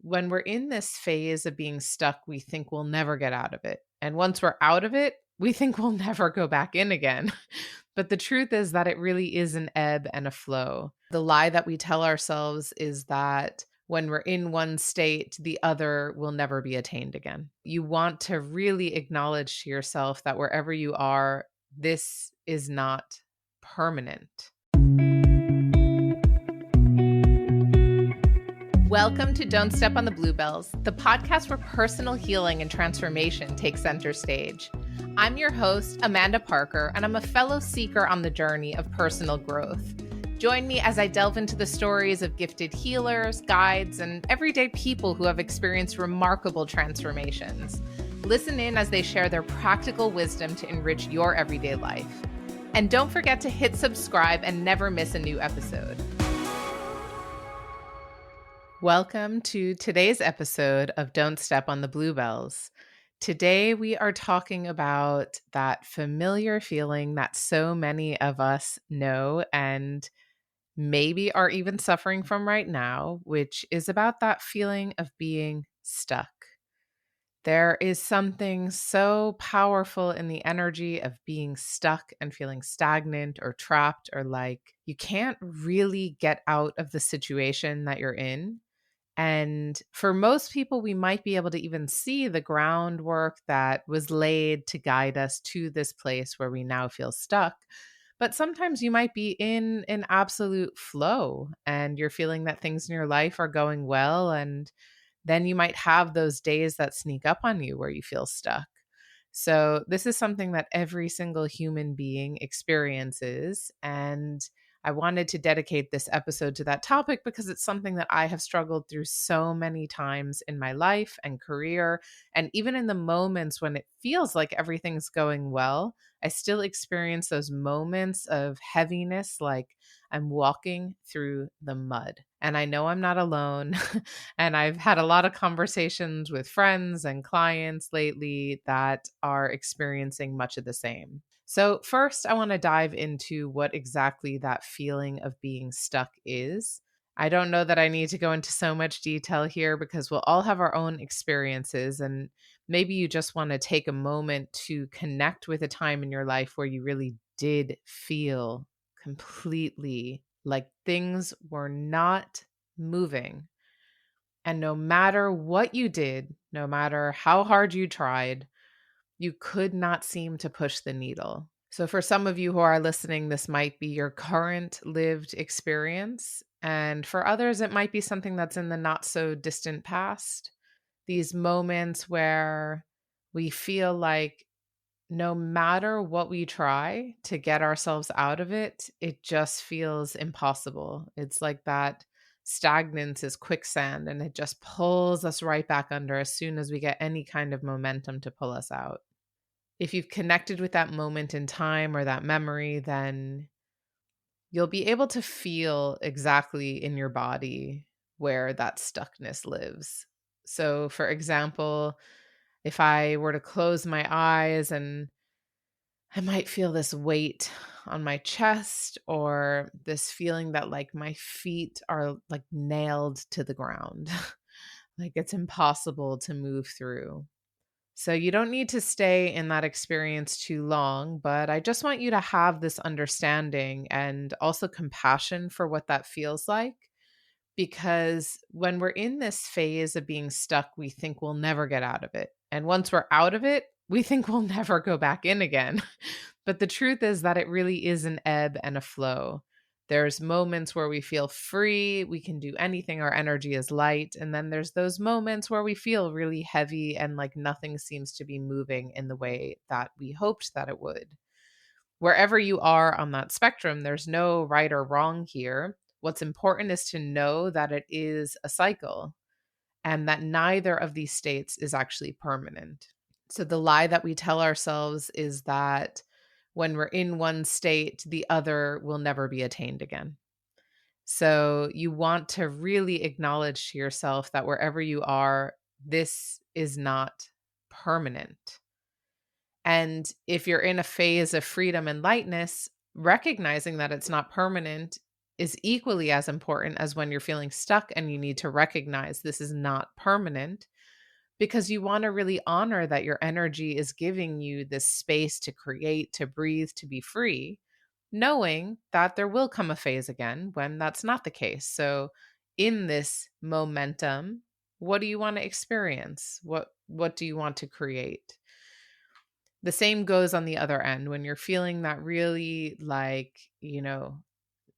when we're in this phase of being stuck, we think we'll never get out of it. And once we're out of it, we think we'll never go back in again. But the truth is that it really is an ebb and a flow. The lie that we tell ourselves is that when we're in one state, the other will never be attained again. You want to really acknowledge to yourself that wherever you are, this is not permanent. Welcome to Don't Step on the Bluebells, the podcast where personal healing and transformation take center stage. I'm your host, Amanda Parker, and I'm a fellow seeker on the journey of personal growth. Join me as I delve into the stories of gifted healers, guides, and everyday people who have experienced remarkable transformations. Listen in as they share their practical wisdom to enrich your everyday life. And don't forget to hit subscribe and never miss a new episode. Welcome to today's episode of Don't Step on the Bluebells. Today we are talking about that familiar feeling that so many of us know and maybe are even suffering from right now, which is about that feeling of being stuck. There is something so powerful in the energy of being stuck and feeling stagnant or trapped, or like you can't really get out of the situation that you're in. And for most people, we might be able to even see the groundwork that was laid to guide us to this place where we now feel stuck. But sometimes you might be in an absolute flow and you're feeling that things in your life are going well. And then you might have those days that sneak up on you where you feel stuck. So this is something that every single human being experiences. And I wanted to dedicate this episode to that topic because it's something that I have struggled through so many times in my life and career. And even in the moments when it feels like everything's going well, I still experience those moments of heaviness, like I'm walking through the mud. And I know I'm not alone. And I've had a lot of conversations with friends and clients lately that are experiencing much of the same. So first, I want to dive into what exactly that feeling of being stuck is. I don't know that I need to go into so much detail here because we'll all have our own experiences, and maybe you just want to take a moment to connect with a time in your life where you really did feel completely like things were not moving. And no matter what you did, no matter how hard you tried, you could not seem to push the needle. So for some of you who are listening, this might be your current lived experience. And for others, it might be something that's in the not so distant past. These moments where we feel like no matter what we try to get ourselves out of it, it just feels impossible. It's like that stagnance is quicksand and it just pulls us right back under as soon as we get any kind of momentum to pull us out. If you've connected with that moment in time or that memory, then you'll be able to feel exactly in your body where that stuckness lives. So, for example, if I were to close my eyes and I might feel this weight on my chest or this feeling that like my feet are like nailed to the ground, like it's impossible to move through. So you don't need to stay in that experience too long, but I just want you to have this understanding and also compassion for what that feels like. Because when we're in this phase of being stuck, we think we'll never get out of it. And once we're out of it, we think we'll never go back in again. But the truth is that it really is an ebb and a flow. There's moments where we feel free, we can do anything, our energy is light. And then there's those moments where we feel really heavy and like nothing seems to be moving in the way that we hoped that it would. Wherever you are on that spectrum, there's no right or wrong here. What's important is to know that it is a cycle and that neither of these states is actually permanent. So the lie that we tell ourselves is that when we're in one state, the other will never be attained again. So you want to really acknowledge to yourself that wherever you are, this is not permanent. And if you're in a phase of freedom and lightness, recognizing that it's not permanent is equally as important as when you're feeling stuck and you need to recognize this is not permanent, because you want to really honor that your energy is giving you this space to create, to breathe, to be free, knowing that there will come a phase again when that's not the case. So in this momentum, what do you want to experience? What do you want to create? The same goes on the other end when you're feeling that really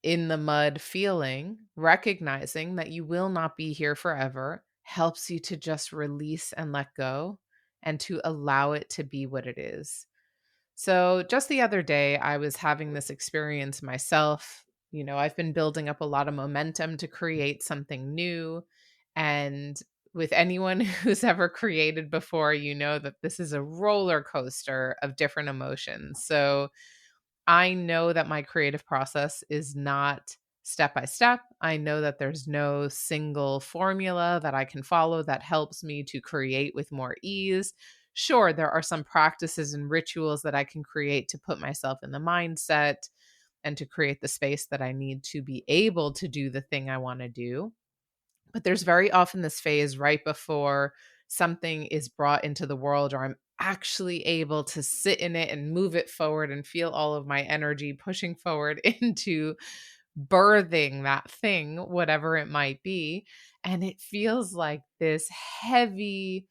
in the mud feeling, recognizing that you will not be here forever helps you to just release and let go and to allow it to be what it is. So, just the other day, I was having this experience myself. I've been building up a lot of momentum to create something new. And with anyone who's ever created before, you know that this is a roller coaster of different emotions. So, I know that my creative process is not step by step. I know that there's no single formula that I can follow that helps me to create with more ease. Sure, there are some practices and rituals that I can create to put myself in the mindset and to create the space that I need to be able to do the thing I want to do. But there's very often this phase right before something is brought into the world, or I'm actually able to sit in it and move it forward and feel all of my energy pushing forward into birthing that thing, whatever it might be. And it feels like this heavy,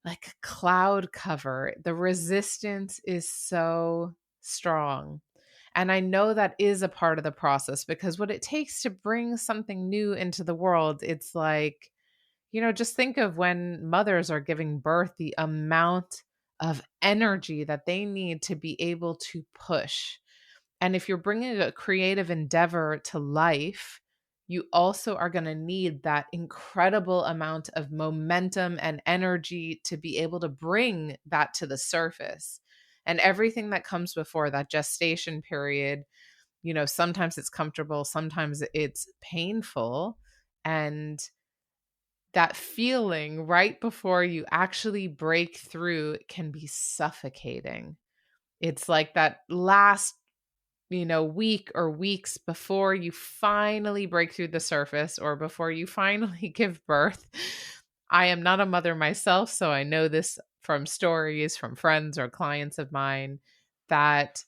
like a cloud cover. The resistance is so strong. And I know that is a part of the process, because what it takes to bring something new into the world, it's like, just think of when mothers are giving birth, the amount of energy that they need to be able to push. And if you're bringing a creative endeavor to life, you also are going to need that incredible amount of momentum and energy to be able to bring that to the surface. And everything that comes before that gestation period, sometimes it's comfortable, sometimes it's painful. And that feeling right before you actually break through can be suffocating. It's like that last, week or weeks before you finally break through the surface or before you finally give birth. I am not a mother myself, so I know this from stories from friends or clients of mine, that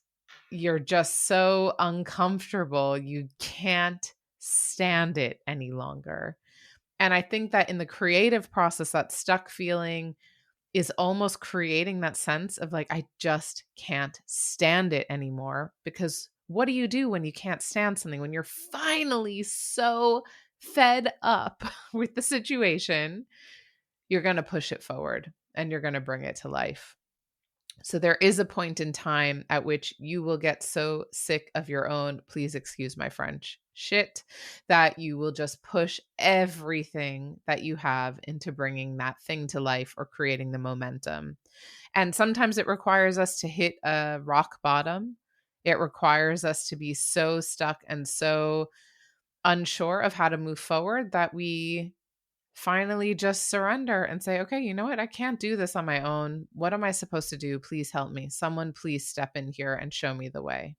you're just so uncomfortable. You can't stand it any longer. And I think that in the creative process, that stuck feeling is almost creating that sense of like, I just can't stand it anymore. Because what do you do when you can't stand something? When you're finally so fed up with the situation, you're going to push it forward and you're going to bring it to life. So there is a point in time at which you will get so sick of your own, please excuse my French, shit, that you will just push everything that you have into bringing that thing to life or creating the momentum. And sometimes it requires us to hit a rock bottom. It requires us to be so stuck and so unsure of how to move forward that we finally just surrender and say, okay, you know what? I can't do this on my own. What am I supposed to do? Please help me. Someone please step in here and show me the way.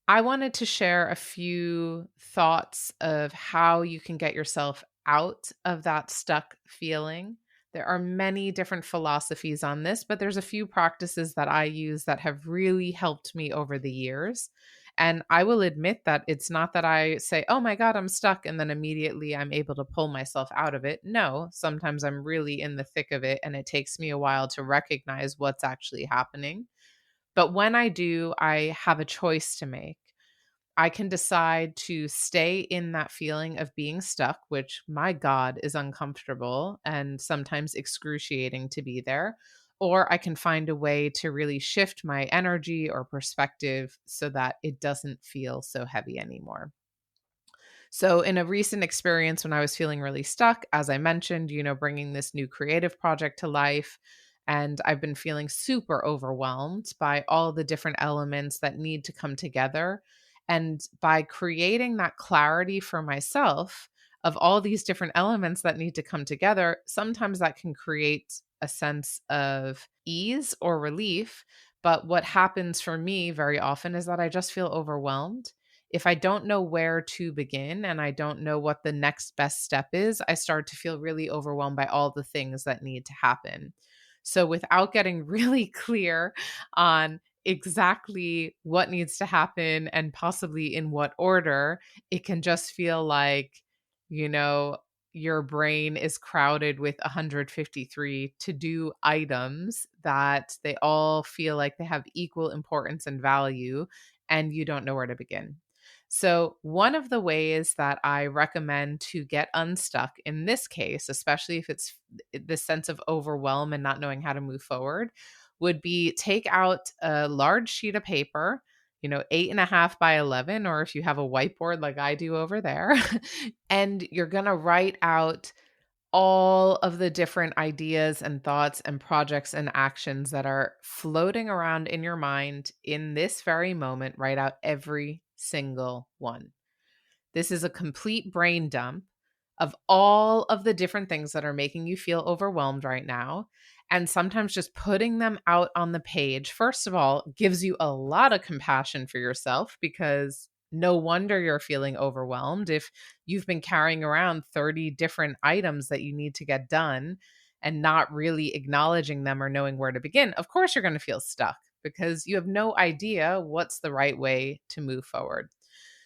I wanted to share a few thoughts of how you can get yourself out of that stuck feeling. There are many different philosophies on this, but there's a few practices that I use that have really helped me over the years. And I will admit that it's not that I say, oh my God, I'm stuck, and then immediately I'm able to pull myself out of it. No, sometimes I'm really in the thick of it, and it takes me a while to recognize what's actually happening. But when I do, I have a choice to make. I can decide to stay in that feeling of being stuck, which, my God, is uncomfortable and sometimes excruciating to be there. Or I can find a way to really shift my energy or perspective so that it doesn't feel so heavy anymore. So, in a recent experience when I was feeling really stuck, as I mentioned, bringing this new creative project to life, and I've been feeling super overwhelmed by all the different elements that need to come together. And by creating that clarity for myself of all these different elements that need to come together, sometimes that can create a sense of ease or relief. But what happens for me very often is that I just feel overwhelmed. if I don't know where to begin and I don't know what the next best step is, I start to feel really overwhelmed by all the things that need to happen. So without getting really clear on exactly what needs to happen and possibly in what order, it can just feel like, you know, your brain is crowded with 153 to do items that they all feel like they have equal importance and value, and you don't know where to begin. So, one of the ways that I recommend to get unstuck in this case, especially if it's this sense of overwhelm and not knowing how to move forward, would be take out a large sheet of paper, 8.5 by 11, or if you have a whiteboard like I do over there, and you're going to write out all of the different ideas and thoughts and projects and actions that are floating around in your mind in this very moment. Write out every single one. This is a complete brain dump of all of the different things that are making you feel overwhelmed right now. And sometimes just putting them out on the page, first of all, gives you a lot of compassion for yourself, because no wonder you're feeling overwhelmed if you've been carrying around 30 different items that you need to get done and not really acknowledging them or knowing where to begin. Of course, you're going to feel stuck because you have no idea what's the right way to move forward.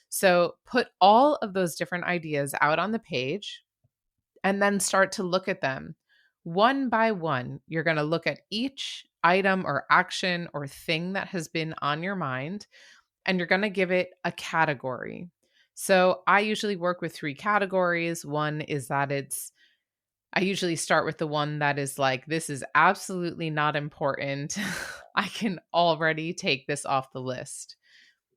So put all of those different ideas out on the page and then start to look at them one by one. You're going to look at each item or action or thing that has been on your mind, and you're going to give it a category. So I usually work with 3 categories. One is that I usually start with the one that is like, this is absolutely not important. I can already take this off the list.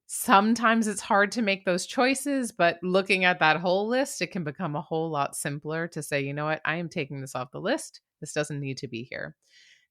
Sometimes it's hard to make those choices, but looking at that whole list, it can become a whole lot simpler to say, you know what, I am taking this off the list. This doesn't need to be here.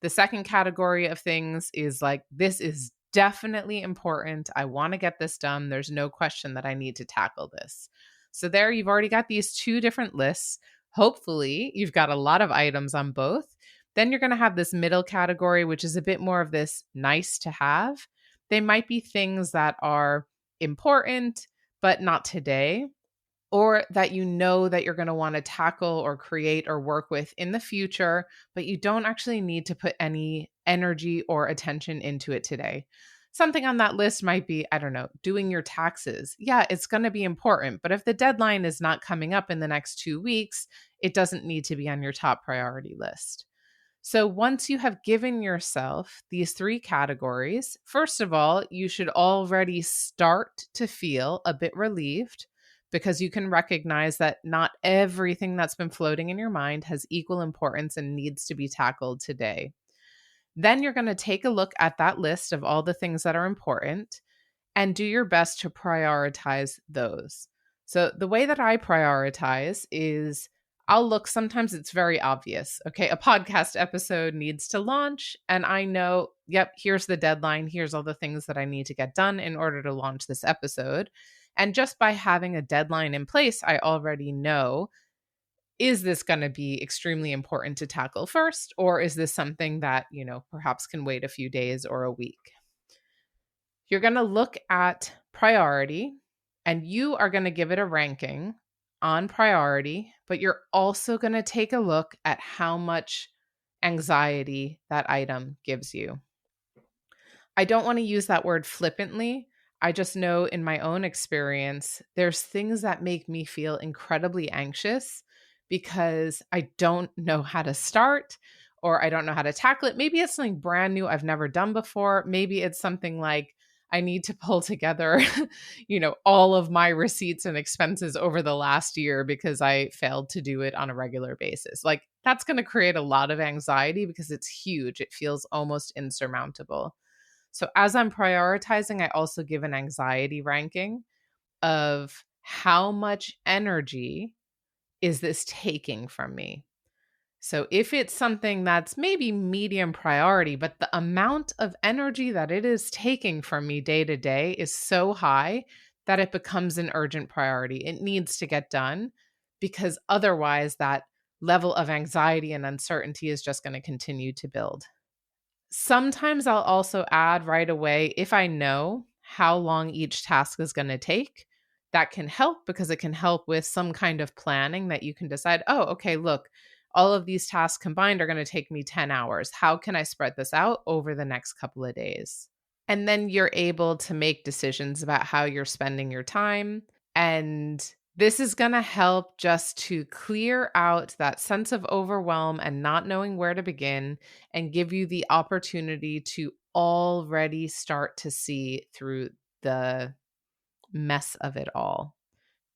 The second category of things is like, this is definitely important. I want to get this done. There's no question that I need to tackle this. So there, you've already got these 2 different lists. Hopefully, you've got a lot of items on both. Then you're going to have this middle category, which is a bit more of this nice to have. They might be things that are important, but not today, or that you know that you're going to want to tackle or create or work with in the future, but you don't actually need to put any energy or attention into it today. Something on that list might be, I don't know, doing your taxes. Yeah, it's going to be important, but if the deadline is not coming up in the next 2 weeks, it doesn't need to be on your top priority list. So once you have given yourself these 3 categories, first of all, you should already start to feel a bit relieved, because you can recognize that not everything that's been floating in your mind has equal importance and needs to be tackled today. Then you're going to take a look at that list of all the things that are important and do your best to prioritize those. So the way that I prioritize is I'll look, sometimes it's very obvious. Okay, a podcast episode needs to launch, and I know, yep, here's the deadline. Here's all the things that I need to get done in order to launch this episode. And just by having a deadline in place, I already know, is this going to be extremely important to tackle first? Or is this something that, perhaps can wait a few days or a week? You're going to look at priority, and you are going to give it a ranking on priority, but you're also going to take a look at how much anxiety that item gives you. I don't want to use that word flippantly. I just know in my own experience, there's things that make me feel incredibly anxious because I don't know how to start, or I don't know how to tackle it. Maybe it's something brand new I've never done before. Maybe it's something like I need to pull together, all of my receipts and expenses over the last year because I failed to do it on a regular basis. Like, that's going to create a lot of anxiety because it's huge. It feels almost insurmountable. So as I'm prioritizing, I also give an anxiety ranking of how much energy is this taking from me. So if it's something that's maybe medium priority, but the amount of energy that it is taking from me day to day is so high that it becomes an urgent priority. It needs to get done, because otherwise that level of anxiety and uncertainty is just going to continue to build. Sometimes I'll also add right away, if I know how long each task is going to take. That can help because it can help with some kind of planning that you can decide, oh, okay, look, all of these tasks combined are going to take me 10 hours. How can I spread this out over the next couple of days? And then you're able to make decisions about how you're spending your time. And this is going to help just to clear out that sense of overwhelm and not knowing where to begin, and give you the opportunity to already start to see through the mess of it all.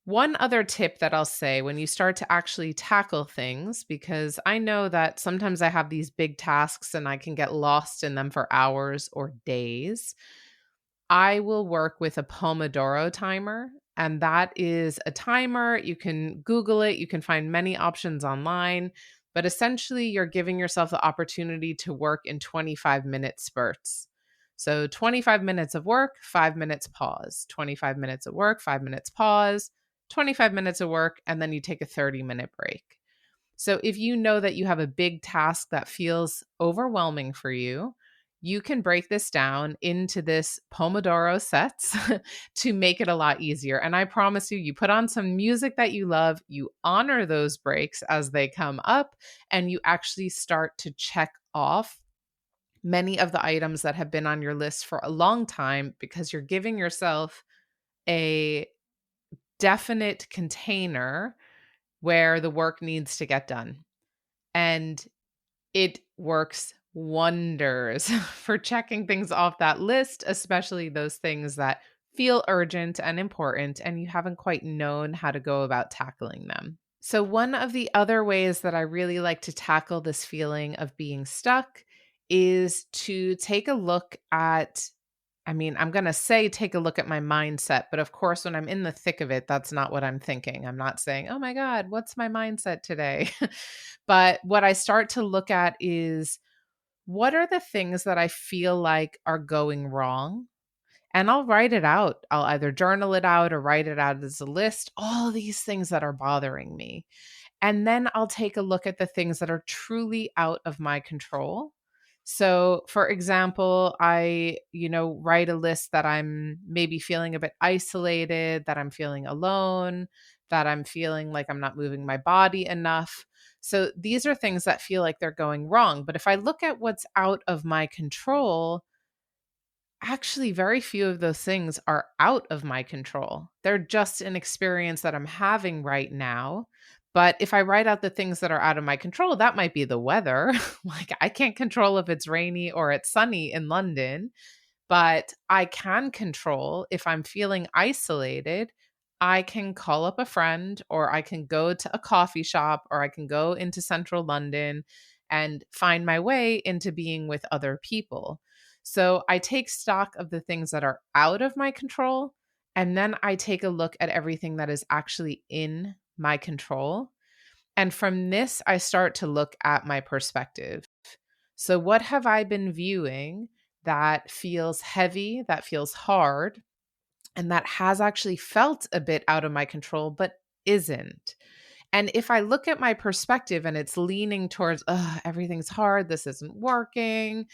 One other tip that I'll say when you start to actually tackle things, because I know that sometimes I have these big tasks and I can get lost in them for hours or days. I will work with a Pomodoro timer, and that is a timer. You can Google it, you can find many options online, but essentially you're giving yourself the opportunity to work in 25-minute spurts. So 25 minutes of work, 5 minutes pause, 25 minutes of work, 5 minutes pause, 25 minutes of work, and then you take a 30-minute break. So if you know that you have a big task that feels overwhelming for you, you can break this down into this Pomodoro sets to make it a lot easier. And I promise you, you put on some music that you love, you honor those breaks as they come up, and you actually start to check off many of the items that have been on your list for a long time, because you're giving yourself a definite container where the work needs to get done. And it works wonders for checking things off that list, especially those things that feel urgent and important and you haven't quite known how to go about tackling them. So, one of the other ways that I really like to tackle this feeling of being stuck is to take a look at, I'm going to say take a look at my mindset, but of course, when I'm in the thick of it, that's not what I'm thinking. I'm not saying, oh my God, what's my mindset today? But what I start to look at is, what are the things that I feel like are going wrong? And I'll write it out. I'll either journal it out or write it out as a list, all these things that are bothering me. And then I'll take a look at the things that are truly out of my control. So, for example, I, write a list that I'm maybe feeling a bit isolated, that I'm feeling alone, that I'm feeling like I'm not moving my body enough. So, these are things that feel like they're going wrong. But if I look at what's out of my control, actually, very few of those things are out of my control. They're just an experience that I'm having right now. But if I write out the things that are out of my control, that might be the weather. Like, I can't control if it's rainy or it's sunny in London, but I can control if I'm feeling isolated. I can call up a friend, or I can go to a coffee shop, or I can go into central London and find my way into being with other people. So I take stock of the things that are out of my control, and then I take a look at everything that is actually in my control. And from this, I start to look at my perspective. So, what have I been viewing that feels heavy, that feels hard, and that has actually felt a bit out of my control, but isn't? And if I look at my perspective and it's leaning towards, everything's hard, this isn't working,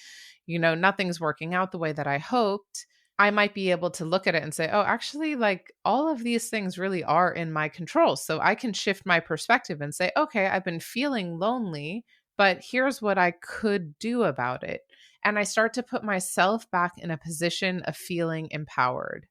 nothing's working out the way that I hoped, I might be able to look at it and say, oh, actually, like, all of these things really are in my control. So I can shift my perspective and say, okay, I've been feeling lonely, but here's what I could do about it. And I start to put myself back in a position of feeling empowered.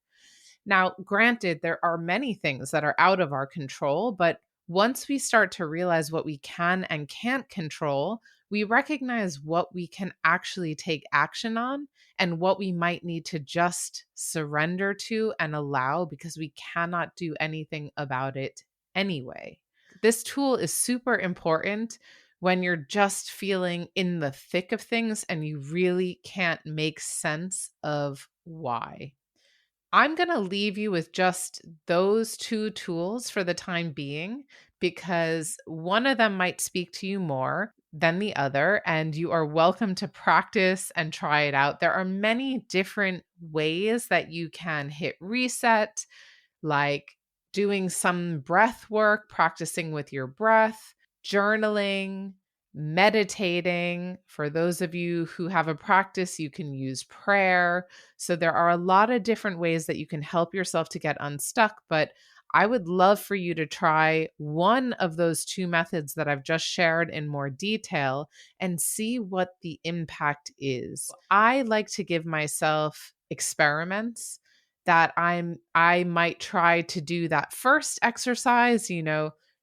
Now, granted, there are many things that are out of our control, but once we start to realize what we can and can't control, we recognize what we can actually take action on and what we might need to just surrender to and allow, because we cannot do anything about it anyway. This tool is super important when you're just feeling in the thick of things and you really can't make sense of why. I'm going to leave you with just those two tools for the time being, because one of them might speak to you more than the other, and you are welcome to practice and try it out. There are many different ways that you can hit reset, like doing some breath work, practicing with your breath, journaling, meditating. For those of you who have a practice, you can use prayer. So there are a lot of different ways that you can help yourself to get unstuck, but I would love for you to try one of those two methods that I've just shared in more detail and see what the impact is. I like to give myself experiments that I might try to do that first exercise,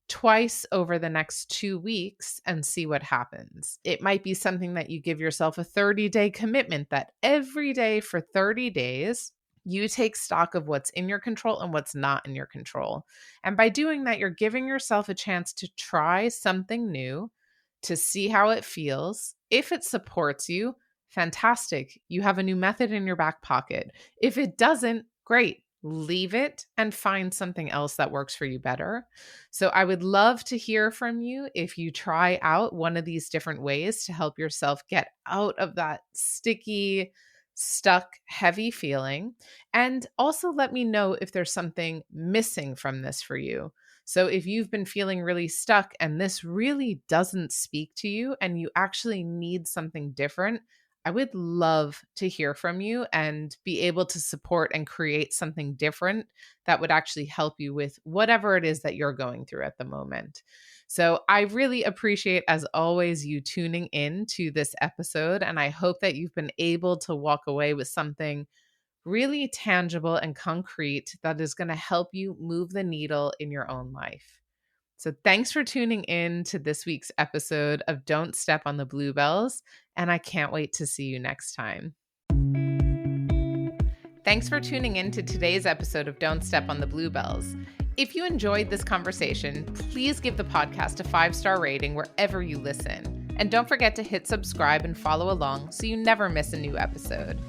twice over the next 2 weeks and see what happens. It might be something that you give yourself a 30-day commitment that every day for 30 days, you take stock of what's in your control and what's not in your control. And by doing that, you're giving yourself a chance to try something new, to see how it feels. If it supports you, fantastic. You have a new method in your back pocket. If it doesn't, great. Leave it and find something else that works for you better. So I would love to hear from you if you try out one of these different ways to help yourself get out of that sticky, stuck, heavy feeling. And also let me know if there's something missing from this for you. So if you've been feeling really stuck and this really doesn't speak to you and you actually need something different, I would love to hear from you and be able to support and create something different that would actually help you with whatever it is that you're going through at the moment. So I really appreciate, as always, you tuning in to this episode. And I hope that you've been able to walk away with something really tangible and concrete that is going to help you move the needle in your own life. So thanks for tuning in to this week's episode of Don't Step on the Bluebells, and I can't wait to see you next time. Thanks for tuning in to today's episode of Don't Step on the Bluebells. If you enjoyed this conversation, please give the podcast a 5-star rating wherever you listen. And don't forget to hit subscribe and follow along so you never miss a new episode.